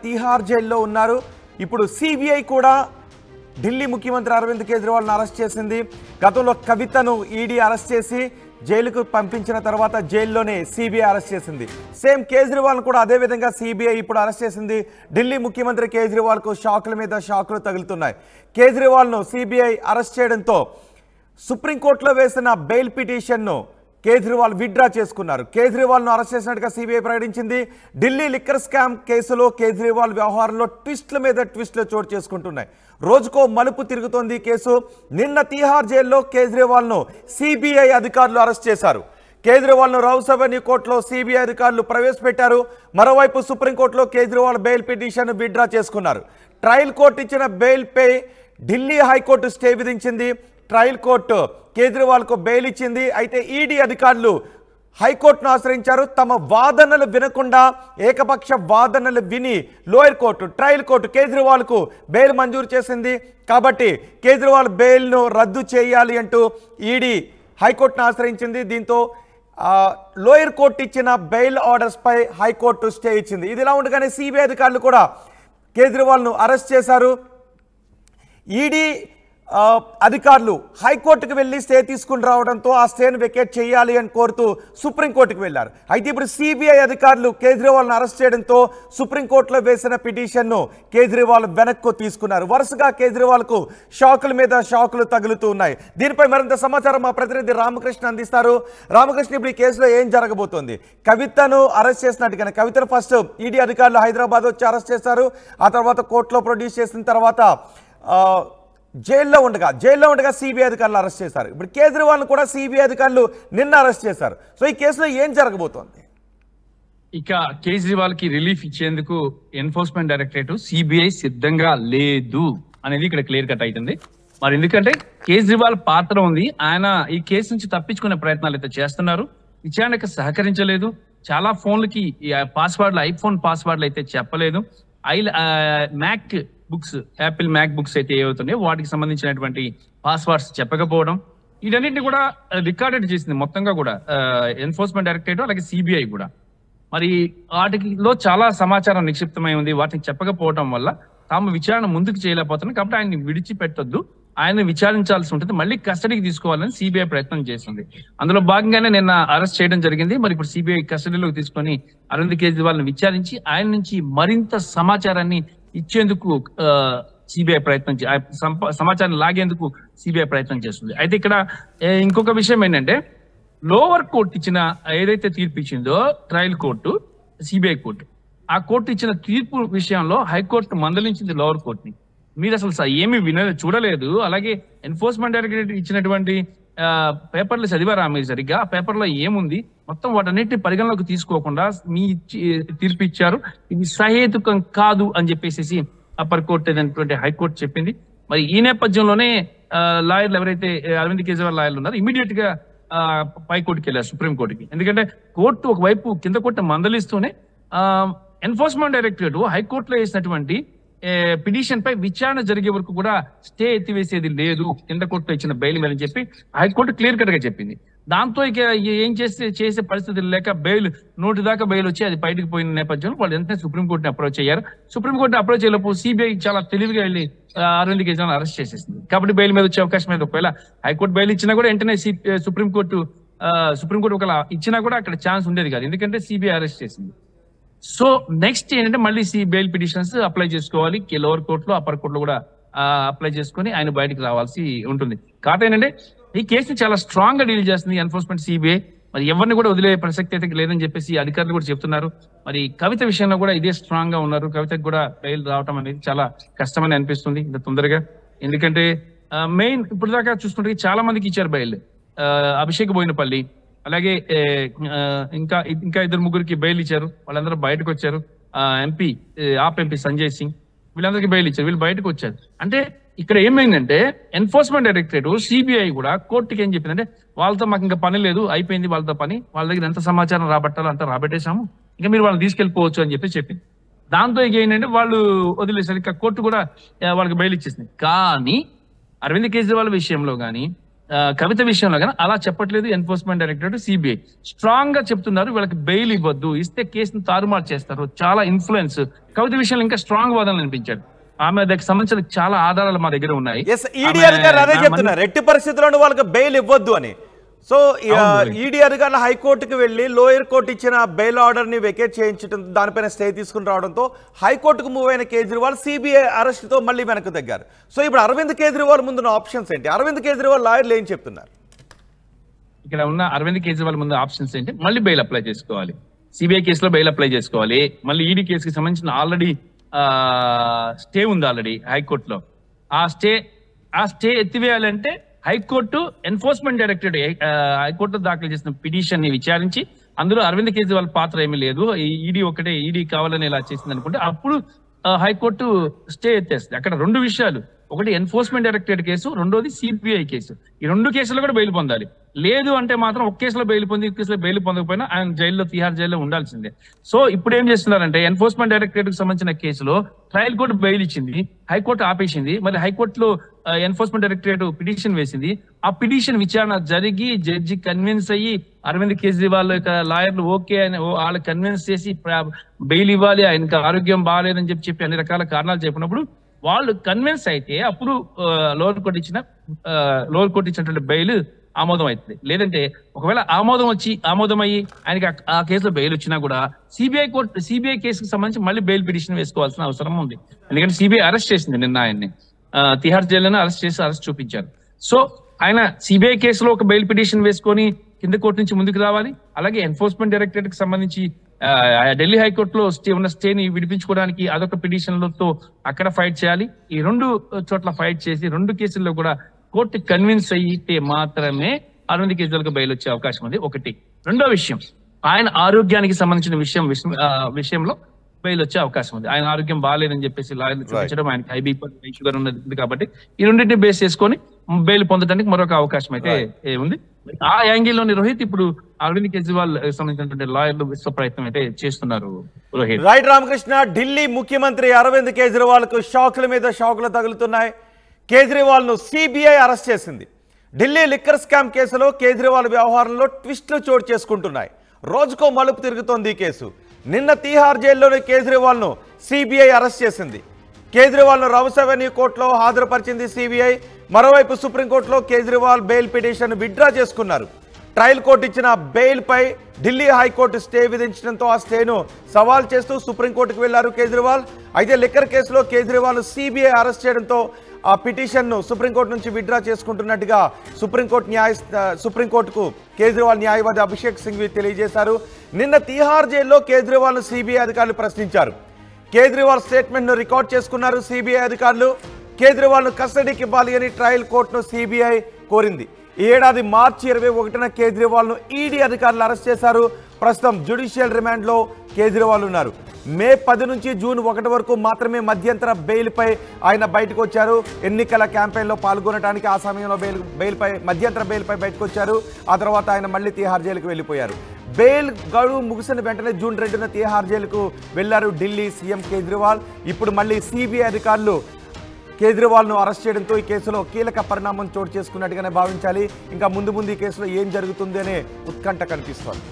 తిహార్ జైల్లో ఉన్నారు. ఇప్పుడు సిబిఐ కూడా ఢిల్లీ ముఖ్యమంత్రి అరవింద్ కేజ్రీవాల్ను అరెస్ట్ చేసింది. గతంలో కవితను ఈడీ అరెస్ట్ చేసి జైలుకు పంపించిన తర్వాత జైల్లోనే సిబిఐ అరెస్ట్ చేసింది. సేమ్ కేజ్రీవాల్ను కూడా అదేవిధంగా సిబిఐ ఇప్పుడు అరెస్ట్ చేసింది. ఢిల్లీ ముఖ్యమంత్రి కేజ్రీవాల్కు షాకుల మీద షాకులు తగులుతున్నాయి. కేజ్రీవాల్ను సిబిఐ అరెస్ట్ చేయడంతో సుప్రీంకోర్టులో వేసిన బెయిల్ పిటిషన్ను కేజ్రీవాల్ విత్డ్రా చేసుకున్నారు. కేజ్రీవాల్ను అరెస్ట్ చేసినట్టుగా సిబిఐ ప్రకటించింది. ఢిల్లీ లిక్కర్ స్కామ్ కేసులో కేజ్రీవాల్ వ్యవహారంలో ట్విస్టుల మీద ట్విస్టులు చోటు చేసుకుంటున్నాయి. రోజుకో మలుపు తిరుగుతోంది ఈ కేసు. నిన్న తిహార్ జైల్లో కేజ్రీవాల్ను సిబిఐ అధికారులు అరెస్ట్ చేశారు. కేజ్రీవాల్ను రౌస్ అవెన్యూ కోర్టులో సిబిఐ అధికారులు ప్రవేశపెట్టారు. మరోవైపు సుప్రీంకోర్టులో కేజ్రీవాల్ బెయిల్ పిటిషన్ విత్డ్రా చేసుకున్నారు. ట్రయల్ కోర్టు ఇచ్చిన బెయిల్పై ఢిల్లీ హైకోర్టు స్టే విధించింది. ట్రయల్ కోర్టు కేజ్రీవాల్కు బెయిల్ ఇచ్చింది. అయితే ఈడీ అధికారులు హైకోర్టును ఆశ్రయించారు. తమ వాదనలు వినకుండా ఏకపక్ష వాదనలు విని లోయర్ కోర్టు ట్రయల్ కోర్టు కేజ్రీవాల్కు బెయిల్ మంజూరు చేసింది. కాబట్టి కేజ్రీవాల్ బెయిల్ను రద్దు చేయాలి అంటూ ఈడీ హైకోర్టును ఆశ్రయించింది. దీంతో లోయర్ కోర్టు ఇచ్చిన బెయిల్ ఆర్డర్స్పై హైకోర్టు స్టే ఇచ్చింది. ఇది ఇలా ఉండగానే సిబిఐ అధికారులు కూడా కేజ్రీవాల్ను అరెస్ట్ చేశారు. ఈడీ అధికారులు హైకోర్టుకు వెళ్ళి స్టే తీసుకుని రావడంతో ఆ స్టేను వెకేట్ చేయాలి అని కోరుతూ సుప్రీంకోర్టుకు వెళ్లారు. అయితే ఇప్పుడు సిబిఐ అధికారులు కేజ్రీవాల్ను అరెస్ట్ చేయడంతో సుప్రీంకోర్టులో వేసిన పిటిషన్ను కేజ్రీవాల్ వెనక్కు తీసుకున్నారు. వరుసగా కేజ్రీవాల్కు షాకుల మీద షాకులు తగులుతూ ఉన్నాయి. దీనిపై మరింత సమాచారం మా ప్రతినిధి రామకృష్ణ అందిస్తారు. రామకృష్ణ, ఇప్పుడు ఈ కేసులో ఏం జరగబోతోంది? కవితను అరెస్ట్ చేసినట్టుగానే కవితను ఫస్ట్ ఈడీ అధికారులు హైదరాబాద్ వచ్చి అరెస్ట్ చేశారు. ఆ తర్వాత కోర్టులో ప్రొడ్యూస్ చేసిన తర్వాత జైల్లో ఉండగా సిబిఐ అధికారులు అరెస్ట్ చేశారు. ఇప్పుడు కేజ్రీవాల్ను కూడా సిబిఐ అధికారులు నిన్న అరెస్ట్ చేశారు. సో ఈ కేసులో ఏం జరగబోతోంది? ఇక కేజ్రీవాల్ కి రిలీఫ్ ఇచ్చేందుకు ఎన్ఫోర్స్మెంట్ డైరెక్టరేట్ సిబిఐ సిద్ధంగా లేదు అనేది ఇక్కడ క్లియర్ కట్ అవుతుంది. మరి ఎందుకంటే కేజ్రీవాల్ పాత్ర ఉంది. ఆయన ఈ కేసు నుంచి తప్పించుకునే ప్రయత్నాలు అయితే చేస్తున్నారు. విచారణకు సహకరించలేదు. చాలా ఫోన్లకి పాస్వర్డ్లు ఐఫోన్ పాస్వర్డ్లు అయితే చెప్పలేదు. MacBooks Apple MacBooks అయితే ఏవవుతున్నాయో వాటికి సంబంధించినటువంటి పాస్వర్డ్స్ చెప్పకపోవడం, వీటన్నింటినీ కూడా రికార్డెడ్ చేసింది మొత్తంగా కూడా ఎన్ఫోర్స్మెంట్ డైరెక్టరేట్ అలాగే సిబిఐ కూడా. మరి వాటిలో చాలా సమాచారం నిక్షిప్తమై ఉంది. వాటిని చెప్పకపోవడం వల్ల తాము విచారణ ముందుకు చేయలేకపోతున్నాం. కాబట్టి ఆయన్ని విడిచిపెట్టొద్దు, ఆయన విచారించాల్సి ఉంటుంది, మళ్ళీ కస్టడీకి తీసుకోవాలని సిబిఐ ప్రయత్నం చేస్తుంది. అందులో భాగంగానే నిన్న అరెస్ట్ చేయడం జరిగింది. మరి ఇప్పుడు సిబిఐ కస్టడీలోకి తీసుకొని అరవింద్ కేజ్రీవాల్ని విచారించి ఆయన నుంచి మరింత సమాచారాన్ని ఇచ్చేందుకు సిబిఐ ప్రయత్నం సమాచారం లాగేందుకు సిబిఐ ప్రయత్నం చేస్తుంది. అయితే ఇక్కడ ఇంకొక విషయం ఏంటంటే, లోవర్ కోర్టు ఇచ్చిన ఏదైతే తీర్పు ఇచ్చిందో ట్రయల్ కోర్టు సిబిఐ కోర్టు, ఆ కోర్టు ఇచ్చిన తీర్పు విషయంలో హైకోర్టు మందలించింది లోవర్ కోర్టుని. మీరు అసలు ఏమి చూడలేదు, అలాగే ఎన్ఫోర్స్మెంట్ డైరెక్టరేట్ ఇచ్చినటువంటి పేపర్లు చదివారా మీరు సరిగ్గా? ఆ పేపర్లో ఏముంది మొత్తం వాటన్నిటిని పరిగణలోకి తీసుకోకుండా మీ తీర్పు ఇచ్చారు, ఇది సహేతుకం కాదు అని చెప్పేసి అప్పర్ కోర్టు అయినటువంటి హైకోర్టు చెప్పింది. మరి ఈ నేపథ్యంలోనే లాయర్లు ఎవరైతే అరవింద్ కేజ్రీవాల్ లాయర్లు ఉన్నారో ఇమీడియట్ గా పై కోర్టుకి వెళ్ళారు, సుప్రీంకోర్టుకి. ఎందుకంటే కోర్టు ఒకవైపు కింద కోర్టు మందలిస్తూనే ఎన్ఫోర్స్మెంట్ డైరెక్టరేట్ హైకోర్టులో వేసినటువంటి పిటిషన్ పై విచారణ జరిగే వరకు కూడా స్టే ఎత్తివేసేది లేదు కింద కోర్టులో ఇచ్చిన బెయిల్ మీద అని చెప్పి హైకోర్టు క్లియర్ కట్ గా చెప్పింది. దాంతో ఇక ఏం చేసే పరిస్థితులు లేక బెయిల్ నోటి దాకా బెయిల్ వచ్చి అది బయటకు పోయిన నేపథ్యంలో వాళ్ళు వెంటనే సుప్రీంకోర్టుని అప్రోచ్ అయ్యారు. సుప్రీంకోర్టుని అప్రోచ్ అయ్యేలోపు సిబిఐ చాలా తెలివిగా వెళ్ళి అరవింద్ కేజ్రీవాల్ అరెస్ట్ చేసేసింది. కాబట్టి బెయిల్ మీద వచ్చే అవకాశం లేదు. ఒకవేళ హైకోర్టు బెయిల్ ఇచ్చినా కూడా వెంటనే సుప్రీంకోర్టు ఒకవేళ ఇచ్చినా కూడా అక్కడ ఛాన్స్ ఉండేది కాదు, ఎందుకంటే సిబిఐ అరెస్ట్ చేసింది. సో నెక్స్ట్ ఏంటంటే మళ్ళీ బెయిల్ పిటిషన్స్ అప్లై చేసుకోవాలి. లోవర్ కోర్టులో అప్పర్ కోర్టులో కూడా అప్లై చేసుకుని ఆయన బయటకు రావాల్సి ఉంటుంది. కాబట్టి ఏంటంటే ఈ కేసుని చాలా స్ట్రాంగ్ గా డీల్ చేస్తుంది ఎన్ఫోర్స్మెంట్ సిబిఐ. మరి ఎవరిని కూడా వదిలే ప్రసక్తి అయితే లేదని చెప్పేసి అధికారులు కూడా చెప్తున్నారు. మరి కవిత విషయంలో కూడా ఇదే స్ట్రాంగ్ గా ఉన్నారు. కవితకు కూడా బెయిల్ రావడం అనేది చాలా కష్టమని అనిపిస్తుంది ఇంత తొందరగా. ఎందుకంటే మెయిన్ ఇప్పుడు దాకా చూసుకుంటే చాలా మందికి ఇచ్చారు బెయిల్. అభిషేక్ బోయినపల్లి అలాగే ఇంకా ఇద్దరు ముగ్గురికి బెయిల్ ఇచ్చారు. వాళ్ళందరూ బయటకు వచ్చారు. ఆప్ ఎంపీ సంజయ్ సింగ్ వీళ్ళందరికీ బెయిల్ ఇచ్చారు, వీళ్ళు బయటకు వచ్చారు. అంటే ఇక్కడ ఏమైందంటే ఎన్ఫోర్స్మెంట్ డైరెక్టరేట్ సిబిఐ కూడా కోర్టుకి ఏం చెప్పిందంటే, వాళ్ళతో మాకు ఇంకా పని లేదు, అయిపోయింది వాళ్ళతో పని, వాళ్ళ దగ్గర ఎంత సమాచారం రాబట్టాలో అంతా రాబట్టేశాము, ఇంకా మీరు వాళ్ళని తీసుకెళ్లిపోవచ్చు అని చెప్పి చెప్పింది. దాంతో ఇక ఏంటంటే వాళ్ళు వదిలేసారు. ఇక కోర్టు కూడా వాళ్ళకి బెయిల్ ఇచ్చేసింది. కానీ అరవింద్ కేజ్రీవాల్ విషయంలో కానీ కవిత విషయంలో కానీ అలా చెప్పట్లేదు ఎన్ఫోర్స్మెంట్ డైరెక్టరేట్, సిబిఐ స్ట్రాంగ్ గా చెప్తున్నారు వీళ్ళకి బెయిల్ ఇవ్వద్దు, ఇస్తే కేసును తారుమారు చేస్తారు, చాలా ఇన్ఫ్లుయెన్స్. కవిత విషయంలో ఇంకా స్ట్రాంగ్ వాదనలు అనిపించారు. ఆమె దానికి సంబంధించిన చాలా ఆధారాలు మా దగ్గర ఉన్నాయి. ఈడీ అధికారులు అదే చెప్తున్నారు, ఎట్టి పరిస్థితుల్లో వాళ్ళకి బెయిల్ ఇవ్వద్దు అని. సో ఈడీ అధికారులు హైకోర్టుకు వెళ్ళి లోయర్ కోర్టు ఇచ్చిన బెయిల్ ఆర్డర్ ని వెకేట్ చేయించడం, దానిపైన స్టే తీసుకుని రావడంతో హైకోర్టుకు మూవ్ అయిన కేజ్రీవాల్ సిబిఐ అరెస్ట్ తో మళ్ళీ వెనక్కి తగ్గారు. సో ఇప్పుడు అరవింద్ కేజ్రీవాల్ ముందున్న ఆప్షన్స్ ఏంటి? అరవింద్ కేజ్రీవాల్ లాయర్లు ఏం చెప్తున్నారు? ఇక్కడ ఉన్న అరవింద్ కేజ్రీవాల్ ముందు ఆప్షన్స్ ఏంటి? మళ్ళీ బెయిల్ అప్లై చేసుకోవాలి, సిబిఐ కేసులో బెయిల్ అప్లై చేసుకోవాలి. మళ్ళీ ఈడీ కేసుకి సంబంధించిన ఆల్రెడీ స్టే ఉంది ఆల్రెడీ హైకోర్టులో. ఆ స్టే ఎత్తివేయాలంటే హైకోర్టు ఎన్ఫోర్స్మెంట్ డైరెక్టరేట్ హైకోర్టులో దాఖలు చేసిన పిటిషన్ ని విచారించి అందులో అరవింద్ కేజ్రీవాల్ పాత్ర ఏమీ లేదు, ఈడీ కావాలని ఇలా చేసింది అనుకుంటే అప్పుడు హైకోర్టు స్టే ఎత్తేస్తుంది. అక్కడ రెండు విషయాలు, ఒకటి ఎన్ఫోర్స్మెంట్ డైరెక్టరేట్ కేసు, రెండోది సిబిఐ కేసు. ఈ రెండు కేసులు కూడా బెయిల్ పొందాలి. లేదు అంటే మాత్రం ఒక కేసులో బెయిల్ పొంది ఈ కేసులో బెయిల్ పొందకపోయినా ఆయన జైల్లో, తిహార్ జైల్లో ఉండాల్సిందే. సో ఇప్పుడు ఏం చేస్తున్నారంటే ఎన్ఫోర్స్మెంట్ డైరెక్టరేట్ కి సంబంధించిన కేసులో ట్రయల్ కోర్టు బెయిల్ ఇచ్చింది, హైకోర్టు ఆపేసింది. మరి హైకోర్టులో ఎన్ఫోర్స్మెంట్ డైరెక్టరేట్ పిటిషన్ వేసింది. ఆ పిటిషన్ విచారణ జరిగి జడ్జి కన్విన్స్ అయ్యి అరవింద్ కేజ్రీవాల్ యొక్క లాయర్లు ఓకే అని వాళ్ళు కన్విన్స్ చేసి బెయిల్ ఇవ్వాలి, ఆయనకి ఆరోగ్యం బాగాలేదని చెప్పి అన్ని రకాల కారణాలు చెప్పినప్పుడు వాళ్ళు కన్విన్స్ అయితే అప్పుడు లోవర్ కోర్టు ఇచ్చినటువంటి బెయిల్ ఆమోదం అవుతుంది. లేదంటే ఒకవేళ ఆమోదం అయ్యి ఆయనకి ఆ కేసులో బెయిల్ వచ్చినా కూడా సిబిఐ కేసుకు సంబంధించి మళ్ళీ బెయిల్ పిటిషన్ వేసుకోవాల్సిన అవసరం ఉంది. ఎందుకంటే సిబిఐ అరెస్ట్ చేసింది నిన్న ఆయన్ని, తిహార్ జైల్లోనే అరెస్ట్ చూపించారు. సో ఆయన సిబిఐ కేసులో ఒక బెయిల్ పిటిషన్ వేసుకొని కింద కోర్టు నుంచి ముందుకు రావాలి. అలాగే ఎన్ఫోర్స్మెంట్ డైరెక్టరేట్ కి సంబంధించి ఢిల్లీ హైకోర్టులో ఉన్న స్టేని విడిపించుకోవడానికి అదొక పిటిషన్లతో అక్కడ ఫైట్ చేయాలి. ఈ రెండు చోట్ల ఫైట్ చేసి రెండు కేసుల్లో కూడా కోర్టు కన్విన్స్ అయితే మాత్రమే అరవింద్ కేజ్రీవాల్కి బెయిల్ వచ్చే అవకాశం ఉంది. ఒకటి. రెండో విషయం, ఆయన ఆరోగ్యానికి సంబంధించిన విషయంలో బెయిల్ వచ్చే అవకాశం ఉంది. ఆయన ఆరోగ్యం బాగాలేదని చెప్పేసి లాయర్లు చూపించడం, ఆయనకి హై బీపీ షుగర్ ఉన్నది కాబట్టి ఈ రెండింటిని బేస్ చేసుకొని బెయిల్ పొందడానికి మరొక అవకాశం అయితే ఉంది. ఆ యాంగిల్లోని రోహిత్ ఇప్పుడు అరవింద్ కేజ్రీవాల్ సంబంధించినటువంటి లాయర్లు విశ్వ ప్రయత్నం అయితే చేస్తున్నారు. రోహిత్ రైట్. రామకృష్ణ, ఢిల్లీ ముఖ్యమంత్రి అరవింద్ కేజ్రీవాల్ కు షాకుల మీద షాకులు తగులుతున్నాయి. కేజ్రీవాల్ ను సిబిఐ అరెస్ట్ చేసింది. ఢిల్లీ లిక్కర్ స్కామ్ కేసులో కేజ్రీవాల్ వ్యవహారంలో ట్విస్టులు చోటు చేసుకుంటున్నాయి. రోజుకో మలుపు తిరుగుతోంది ఈ కేసు. నిన్న తీహార్ జైల్లోని కేజ్రీవాల్ ను సిబిఐ అరెస్ట్ చేసింది. కేజ్రీవాల్ ను రౌస్ అవెన్యూ కోర్టులో హాజరుపరిచింది సిబిఐ. మరోవైపు సుప్రీంకోర్టులో కేజ్రీవాల్ బెయిల్ పిటిషన్ విత్డ్రా చేసుకున్నారు. ట్రయల్ కోర్టు ఇచ్చిన బెయిల్ పై ఢిల్లీ హైకోర్టు స్టే విధించడంతో ఆ స్టేను సవాల్ చేస్తూ సుప్రీంకోర్టుకు వెళ్లారు కేజ్రీవాల్. అయితే లిక్కర్ కేసులో కేజ్రీవాల్ సిబిఐ అరెస్ట్ చేయడంతో ఆ పిటిషన్ను సుప్రీంకోర్టు నుంచి విత్డ్రా చేసుకుంటున్నట్టుగా సుప్రీంకోర్టుకు కేజ్రీవాల్ న్యాయవాది అభిషేక్ సింఘ్వి తెలియజేశారు. నిన్న తీహార్ జైల్లో కేజ్రీవాల్ను సిబిఐ అధికారులు ప్రశ్నించారు. కేజ్రీవాల్ స్టేట్మెంట్ను రికార్డ్ చేసుకున్నారు సిబిఐ అధికారులు. కేజ్రీవాల్ను కస్టడీకి ఇవ్వాలి అని ట్రయల్ కోర్టును సిబిఐ కోరింది. ఈ ఏడాది మార్చి 21న కేజ్రీవాల్ను ఈడీ అధికారులు అరెస్ట్ చేశారు. ప్రస్తుతం జ్యుడిషియల్ రిమాండ్లో కేజ్రీవాల్ ఉన్నారు. మే 10 నుంచి జూన్ 1 వరకు మాత్రమే మధ్యంతర బెయిల్పై ఆయన బయటకు వచ్చారు. ఎన్నికల క్యాంపెయిన్లో పాల్గొనడానికి ఆ సమయంలో మధ్యంతర బెయిల్పై బయటకు వచ్చారు. ఆ తర్వాత ఆయన మళ్ళీ తీహార్ జైలుకు వెళ్ళిపోయారు. బెయిల్ గడువు ముగిసిన వెంటనే జూన్ 2న తీహార్ జైలుకు వెళ్లారు ఢిల్లీ సీఎం కేజ్రీవాల్. ఇప్పుడు మళ్ళీ సిబిఐ అధికారులు కేజ్రీవాల్ను అరెస్ట్ చేయడంతో ఈ కేసులో కీలక పరిణామం చోటు చేసుకున్నట్టుగానే భావించాలి. ఇంకా ముందు ఈ కేసులో ఏం జరుగుతుంది అనే ఉత్కంఠ కనిపిస్తోంది.